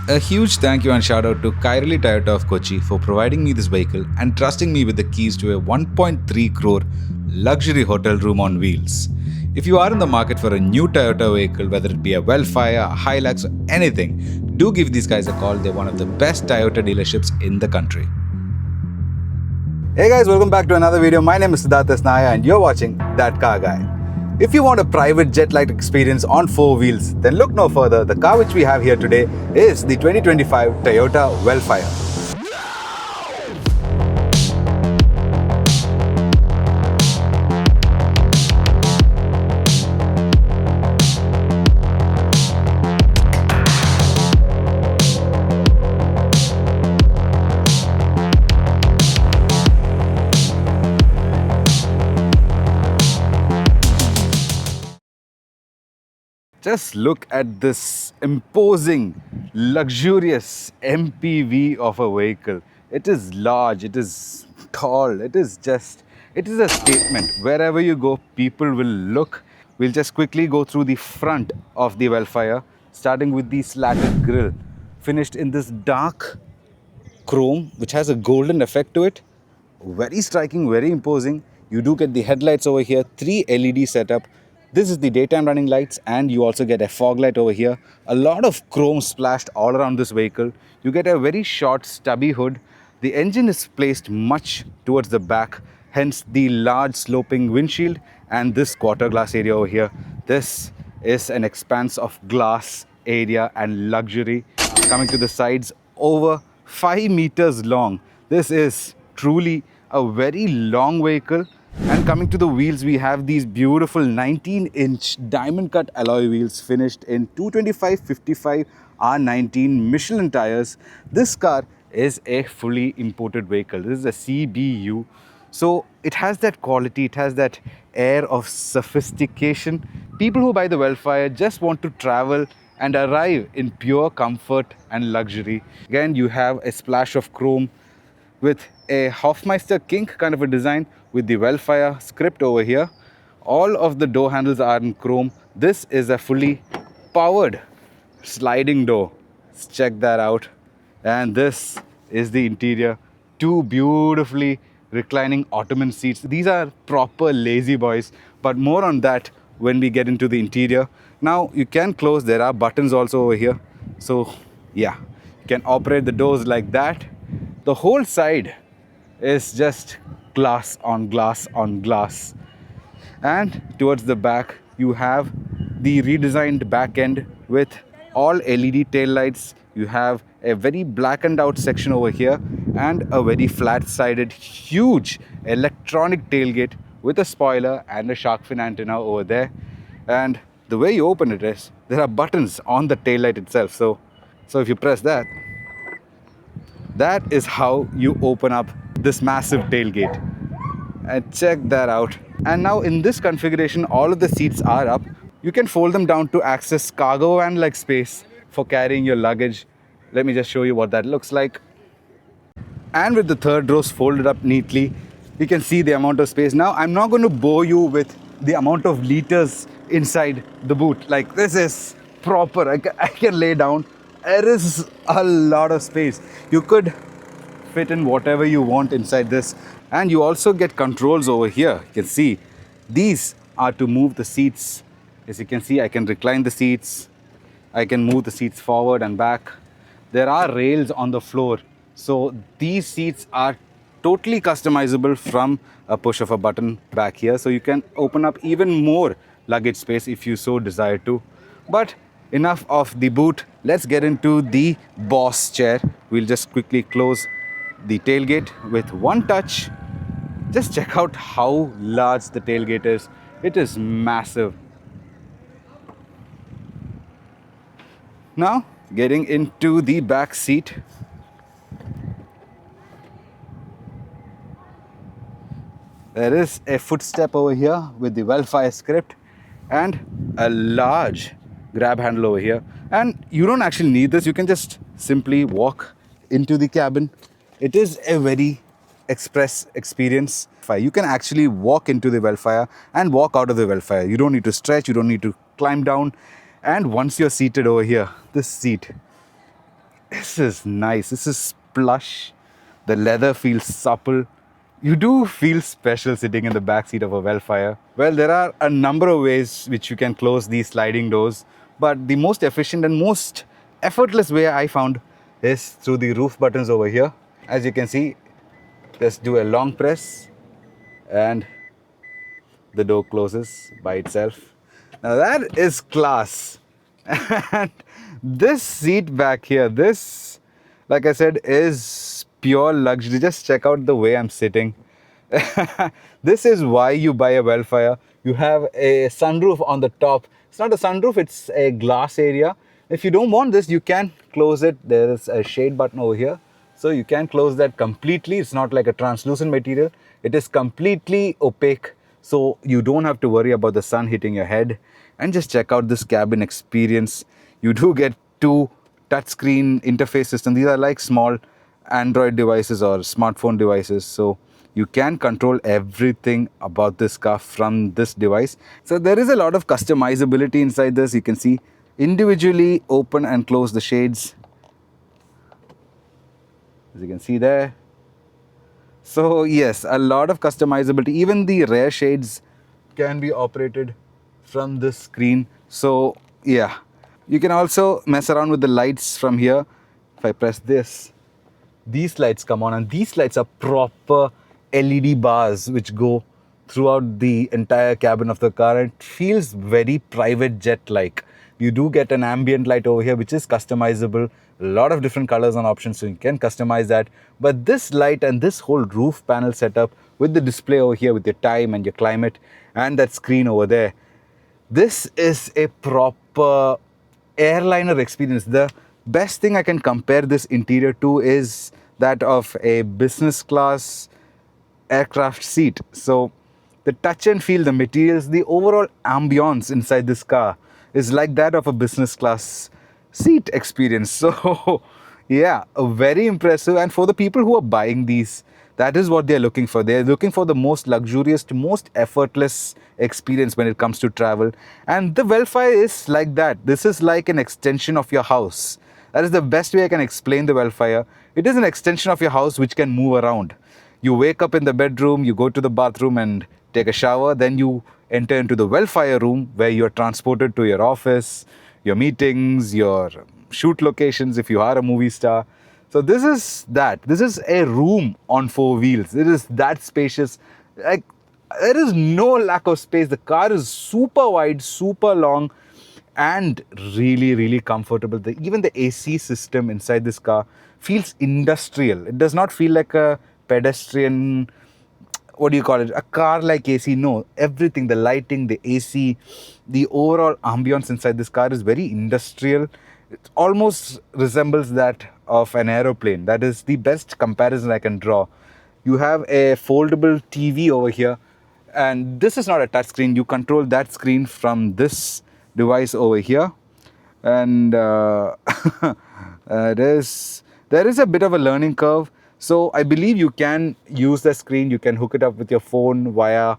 A huge thank you and shout out to Kairali Toyota of Kochi for providing me this vehicle and trusting me with the keys to a 1.3 crore luxury hotel room on wheels. If you are in the market for a new Toyota vehicle, whether it be a Velfire, a Hilux, or anything, do give these guys a call. They're one of the best Toyota dealerships in the country. Hey guys, welcome back to another video. My name is Siddharth Naya and you're watching That Car Guy. If you want a private jet-like experience on four wheels, then look no further. The car which we have here today is the 2025 Toyota Velfire. Just look at this imposing, luxurious MPV of a vehicle. It is large, it is tall, it is a statement. Wherever you go, people will look. We'll just quickly go through the front of the Velfire, starting with the slatted grille, finished in this dark chrome, which has a golden effect to it. Very striking, very imposing. You do get the headlights over here, 3 LED setup. This is the daytime running lights, and you also get a fog light over here. A lot of chrome splashed all around this vehicle. You get a very short stubby hood. The engine is placed much towards the back, hence the large sloping windshield and this quarter glass area over here. This is an expanse of glass area and luxury. Coming to the sides, over 5 meters long. This is truly a very long vehicle. And coming to the wheels, we have these beautiful 19-inch diamond cut alloy wheels finished in 225/55 R19 Michelin tires. This car is a fully imported vehicle. This is a CBU. So it has that quality, it has that air of sophistication. People who buy the Velfire just want to travel and arrive in pure comfort and luxury. Again, you have a splash of chrome with a Hofmeister kink kind of a design with the Velfire script over here. All of the door handles are in chrome. This is a fully powered sliding door. Let's check that out. And this is the interior. 2 beautifully reclining ottoman seats. These are proper lazy boys, but more on that when we get into the interior. Now you can close, there are buttons also over here. So yeah, you can operate the doors like that. The whole side is just glass on glass on glass. And towards the back, you have the redesigned back end with all LED tail lights. You have a very blackened out section over here and a very flat-sided, huge electronic tailgate with a spoiler and a shark fin antenna over there. And the way you open it is, there are buttons on the tail light itself. So if you press that, that is how you open up this massive tailgate. And check that out. And now in this configuration, all of the seats are up. You can fold them down to access cargo van-like space for carrying your luggage. Let me just show you what that looks like. And with the third rows folded up neatly, you can see the amount of space. Now, I'm not going to bore you with the amount of liters inside the boot. Like, this is proper. I can lay down. There is a lot of space. You could fit in whatever you want inside this. And you also get controls over here. You can see these are to move the seats. As you can see, I can recline the seats. I can move the seats forward and back. There are rails on the floor. So these seats are totally customizable from a push of a button back here. So you can open up even more luggage space if you so desire to. But enough of the boot. Let's get into the boss chair. We'll just quickly close the tailgate with one touch. Just check out how large the tailgate is. It is massive. Now, getting into the back seat. There is a footstep over here with the Velfire script and a large grab handle over here. And you don't actually need this. You can just simply walk into the cabin. It is a very express experience. You can actually walk into the Velfire and walk out of the Velfire. You don't need to stretch, you don't need to climb down. And once you're seated over here, this seat, This is nice. This is plush. The leather feels supple. You do feel special sitting in the back seat of a Velfire. Well, there are a number of ways which you can close these sliding doors, but the most efficient and most effortless way I found is through the roof buttons over here. As you can see, just do a long press and the door closes by itself. Now that is class. And this seat back here, this, like I said, is pure luxury. Just check out the way I'm sitting. This is why you buy a Velfire. You have a sunroof on the top. It's not a sunroof, it's a glass area. If you don't want this, you can close it. There is a shade button over here. So you can close that completely. It's not like a translucent material. It is completely opaque. So you don't have to worry about the sun hitting your head. And just check out this cabin experience. You do get two touchscreen interface systems. These are like small Android devices or smartphone devices. So you can control everything about this car from this device. So there is a lot of customizability inside this. You can see individually open and close the shades, as you can see there. So yes, a lot of customizability. Even the rear shades can be operated from this screen. So yeah, you can also mess around with the lights from here. If I press this, these lights come on, and these lights are proper LED bars which go throughout the entire cabin of the car. It feels very private jet like. You do get an ambient light over here which is customizable, a lot of different colors and options, so you can customize that. But this light and this whole roof panel setup with the display over here with your time and your climate and that screen over there, this is a proper airliner experience. The best thing I can compare this interior to is that of a business class aircraft seat. So the touch and feel, the materials, the overall ambience inside this car is like that of a business class seat experience. So yeah, very impressive. And for the people who are buying these, that is what they're looking for. They're looking for the most luxurious, most effortless experience when it comes to travel. And the Velfire is like that. This is like an extension of your house. That is the best way I can explain the Velfire. It is an extension of your house which can move around. You wake up in the bedroom, you go to the bathroom and take a shower, then you enter into the Velfire room where you're transported to your office, your meetings, your shoot locations if you are a movie star. So this is that. This is a room on four wheels. It is that spacious. Like, there is no lack of space. The car is super wide, super long, and really, really comfortable. Even the AC system inside this car feels industrial. It does not feel like a pedestrian, what do you call it, a car like AC. No, everything, the lighting, the AC, the overall ambience inside this car is very industrial. It almost resembles that of an aeroplane. That is the best comparison I can draw. You have a foldable TV over here, and this is not a touch screen. You control that screen from this device over here. And there is a bit of a learning curve. So I believe you can use the screen, you can hook it up with your phone via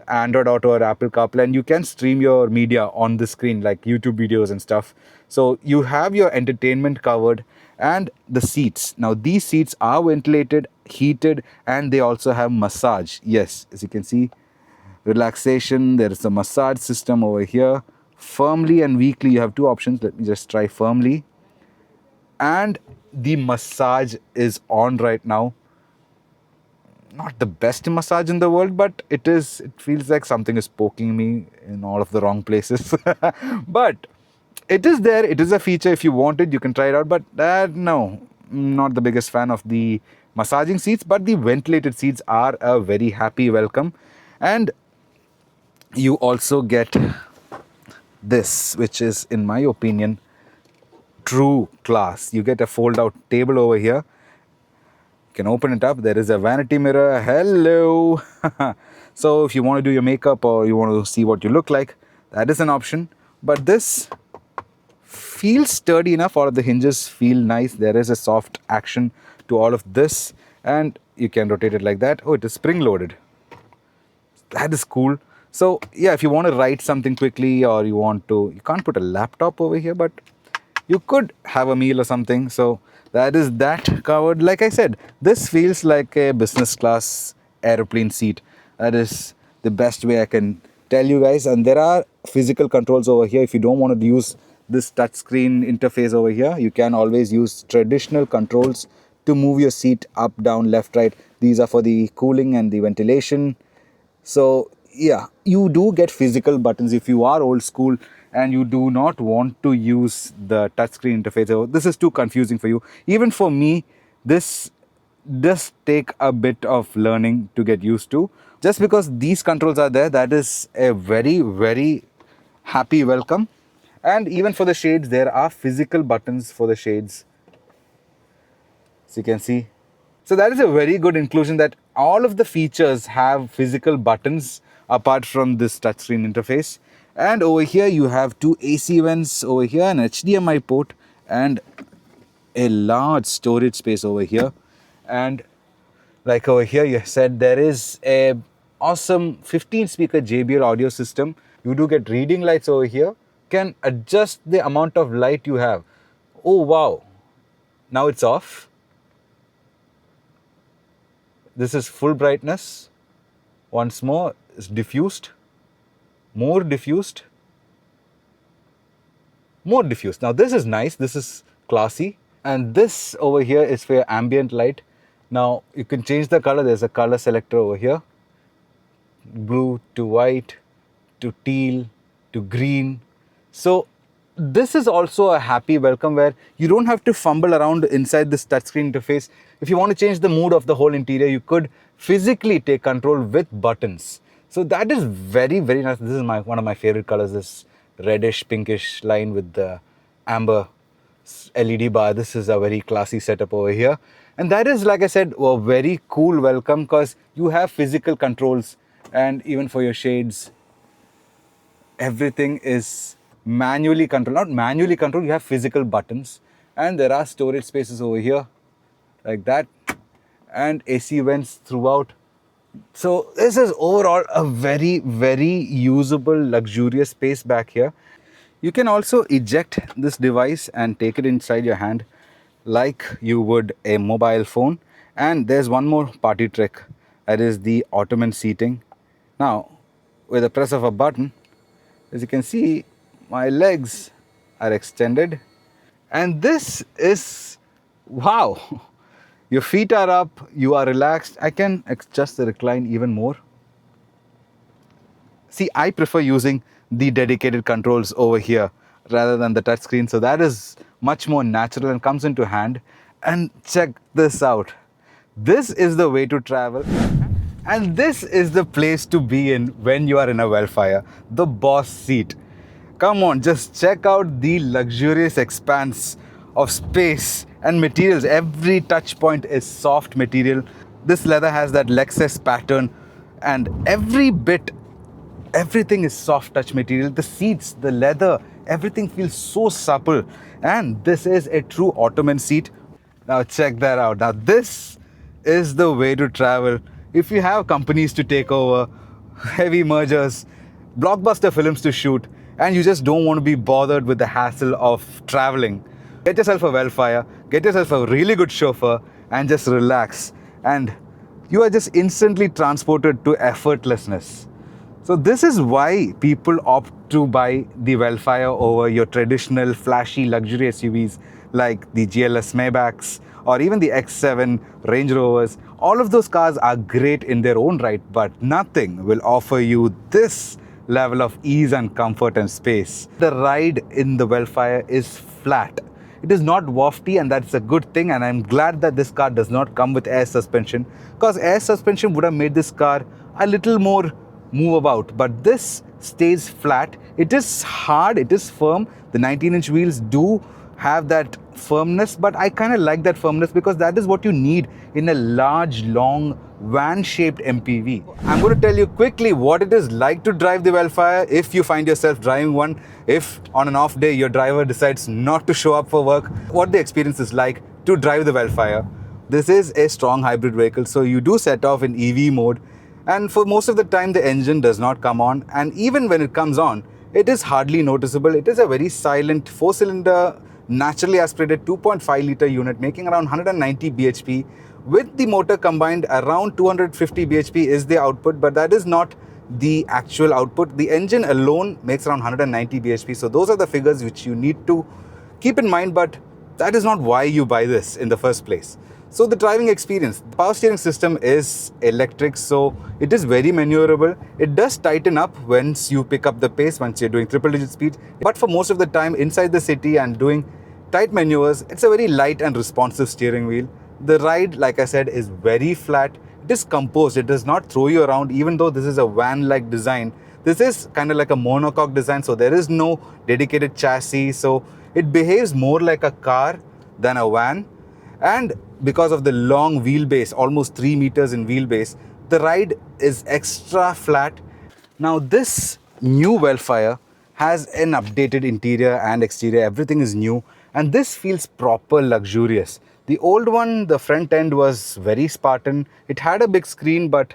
Android Auto or Apple CarPlay, and you can stream your media on the screen like YouTube videos and stuff. So you have your entertainment covered. And the seats. Now these seats are ventilated, heated, and they also have massage. Yes, as you can see, relaxation. There is a massage system over here. Firmly and weakly, you have two options. Let me just try firmly. And the massage is on right now. Not the best massage in the world, but it feels like something is poking me in all of the wrong places. But it is there. It is a feature. If you want it, you can try it out. But no, not the biggest fan of the massaging seats. But the ventilated seats are a very happy welcome. And you also get this, which is, in my opinion, true class. You get a fold-out table over here. You can open it up. There is a vanity mirror. Hello. So if you want to do your makeup or you want to see what you look like, that is an option. But this feels sturdy enough. All of the hinges feel nice. There is a soft action to all of this, and you can rotate it like that. Oh, it is spring loaded. That is cool. So yeah, if you want to write something quickly, or you can't put a laptop over here, but you could have a meal or something. So that is that covered. Like I said, this feels like a business class aeroplane seat. That is the best way I can tell you guys. And there are physical controls over here. If you don't want to use this touchscreen interface over here, you can always use traditional controls to move your seat up, down, left, right. These are for the cooling and the ventilation. So yeah, you do get physical buttons if you are old school and you do not want to use the touchscreen interface. So this is too confusing for you. Even for me, this does take a bit of learning to get used to. Just because these controls are there, that is a very, very happy welcome. And even for the shades, there are physical buttons for the shades. So you can see. So that is a very good inclusion, that all of the features have physical buttons apart from this touchscreen interface. And over here you have two AC vents over here, an HDMI port, and a large storage space over here. And like over here you said, there is a awesome 15 speaker JBL audio system. You do get reading lights over here. Can adjust the amount of light you have. Oh wow, now it's off. This is full brightness. Once more, it's diffused, more diffused, more diffused. Now this is nice, this is classy. And this over here is for your ambient light. Now you can change the color. There's a color selector over here. Blue to white, to teal, to green. So this is also a happy welcome where you don't have to fumble around inside this touchscreen interface. If you want to change the mood of the whole interior, you could physically take control with buttons. So that is very, very nice. This is one of my favorite colors, this reddish pinkish line with the amber LED bar. This is a very classy setup over here. And that is, like I said, a very cool welcome because you have physical controls, and even for your shades, everything is manually controlled. Not manually controlled, you have physical buttons. And there are storage spaces over here like that, and AC vents throughout. So this is overall a very, very usable, luxurious space back here. You can also eject this device and take it inside your hand like you would a mobile phone. And there's one more party trick, that is the ottoman seating. Now with the press of a button, as you can see, my legs are extended, and this is wow. Your feet are up, you are relaxed. I can adjust the recline even more. See, I prefer using the dedicated controls over here rather than the touchscreen. So that is much more natural and comes into hand. And check this out. This is the way to travel. And this is the place to be in when you are in a Velfire, the boss seat. Come on, just check out the luxurious expanse of space and materials. Every touch point is soft material. This leather has that Lexus pattern, and everything is soft touch material. The seats, the leather, everything feels so supple. And this is a true ottoman seat. Now check that out. Now this is the way to travel if you have companies to take over, heavy mergers, blockbuster films to shoot, and you just don't want to be bothered with the hassle of traveling. Get yourself a Velfire, get yourself a really good chauffeur, and just relax. And you are just instantly transported to effortlessness. So this is why people opt to buy the Velfire over your traditional flashy luxury SUVs like the GLS Maybachs or even the X7 Range Rovers. All of those cars are great in their own right, but nothing will offer you this level of ease and comfort and space. The ride in the Velfire is flat. It is not wafty, and that's a good thing, and I'm glad that this car does not come with air suspension, because air suspension would have made this car a little more move about, but this stays flat. It is hard, it is firm. The 19-inch wheels do have that firmness, but I kind of like that firmness because that is what you need in a large, long, van-shaped MPV. I'm going to tell you quickly what it is like to drive the Velfire if you find yourself driving one. If on an off day your driver decides not to show up for work, what the experience is like to drive the Velfire. This is a strong hybrid vehicle, so you do set off in EV mode, and for most of the time the engine does not come on, and even when it comes on, it is hardly noticeable. It is a very silent 4-cylinder naturally aspirated 2.5 litre unit making around 190 bhp. With the motor combined, around 250 bhp is the output, but that is not the actual output. The engine alone makes around 190 bhp. So those are the figures which you need to keep in mind, but that is not why you buy this in the first place. So the driving experience, the power steering system is electric, so it is very maneuverable. It does tighten up once you pick up the pace, once you're doing triple digit speed. But for most of the time inside the city and doing tight maneuvers, it's a very light and responsive steering wheel. The ride, like I said, is very flat. It is composed. It does not throw you around, even though this is a van-like design. This is kind of like a monocoque design, so there is no dedicated chassis. So it behaves more like a car than a van. And because of the long wheelbase, almost 3 meters in wheelbase, the ride is extra flat. Now this new Velfire has an updated interior and exterior. Everything is new, and this feels proper luxurious. The old one, the front end was very Spartan. It had a big screen, but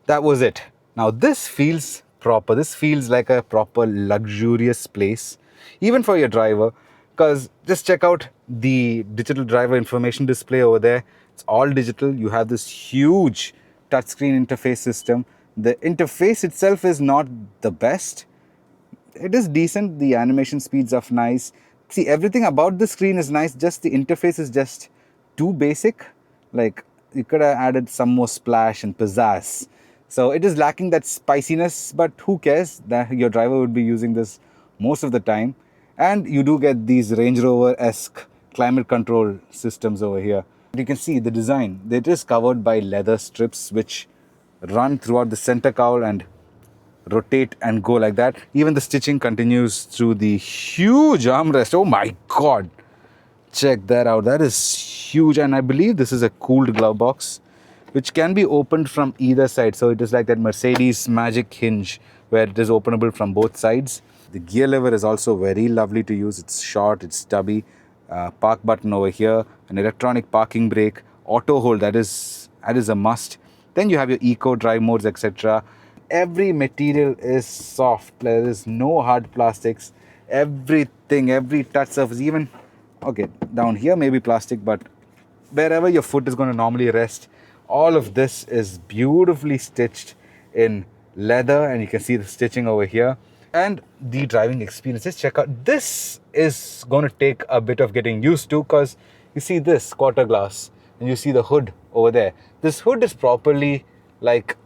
that was it. Now this feels proper. This feels like a proper luxurious place, even for your driver, because just check out the digital driver information display over there. It's all digital. You have this huge touchscreen interface system. The interface itself is not the best. It is decent. The animation speeds are nice. See, everything about the screen is nice, just the interface is just too basic. Like, you could have added some more splash and pizzazz. So it is lacking that spiciness, but who cares? That your driver would be using this most of the time. And you do get these Range Rover-esque climate control systems over here. You can see the design. It is covered by leather strips which run throughout the center cowl and rotate and go like that. Even the stitching continues through the huge armrest. Oh my god, check that out. That is huge. And I believe this is a cooled glove box which can be opened from either side. So it is like that Mercedes magic hinge where it is openable from both sides. The gear lever is also very lovely to use. It's short, it's stubby. Park button over here, an electronic parking brake, auto hold, that is a must. Then you have your eco drive modes, etc. Every material is soft. There is no hard plastics. Everything, every touch surface, even, okay, down here maybe plastic, but wherever your foot is going to normally rest, all of this is beautifully stitched in leather, and you can see the stitching over here. And the driving experience, just check out. This is going to take a bit of getting used to, because you see this quarter glass and you see the hood over there. This hood is properly, like,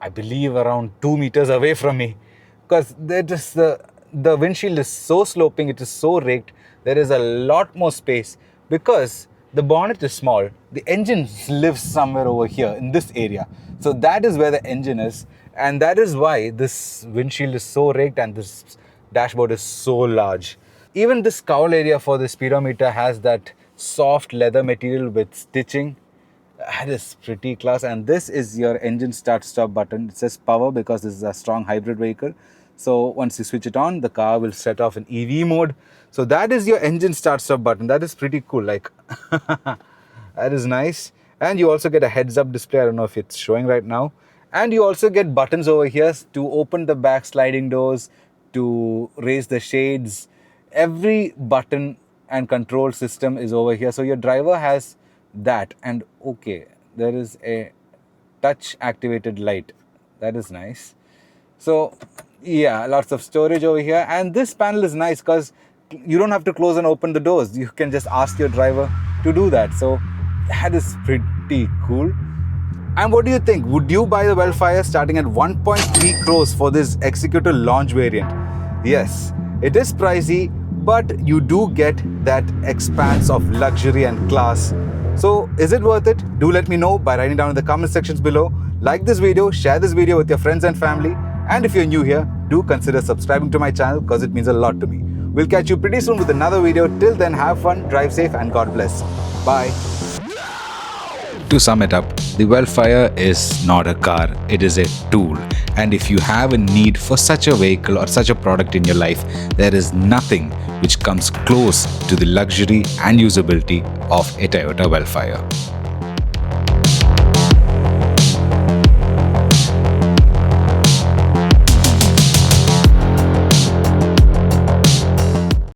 I believe around 2 meters away from me, because the windshield is so sloping, it is so raked. There is a lot more space because the bonnet is small. The engine lives somewhere over here in this area. So that is where the engine is, and that is why this windshield is so raked and this dashboard is so large. Even this cowl area for the speedometer has that soft leather material with stitching. That is pretty class. And this is your engine start stop button. It says power because this is a strong hybrid vehicle. So once you switch it on, the car will set off in EV mode. So that is your engine start stop button. That is pretty cool. Like, that is nice. And you also get a heads up display. I don't know if it's showing right now. And you also get buttons over here to open the back sliding doors, to raise the shades. Every button and control system is over here. So your driver has that. And okay, there is a touch activated light. That is nice. So yeah, lots of storage over here. And this panel is nice because you don't have to close and open the doors. You can just ask your driver to do that. So that is pretty cool. And what do you think? Would you buy the Velfire starting at 1.3 crores for this executive launch variant? Yes, it is pricey, but you do get that expanse of luxury and class. So is it worth it? Do let me know by writing down in the comment sections below. Like this video, share this video with your friends and family. And if you're new here, do consider subscribing to my channel because it means a lot to me. We'll catch you pretty soon with another video. Till then, have fun, drive safe, and God bless. Bye. To sum it up, the Velfire is not a car, it is a tool. And if you have a need for such a vehicle or such a product in your life, there is nothing which comes close to the luxury and usability of a Toyota Velfire.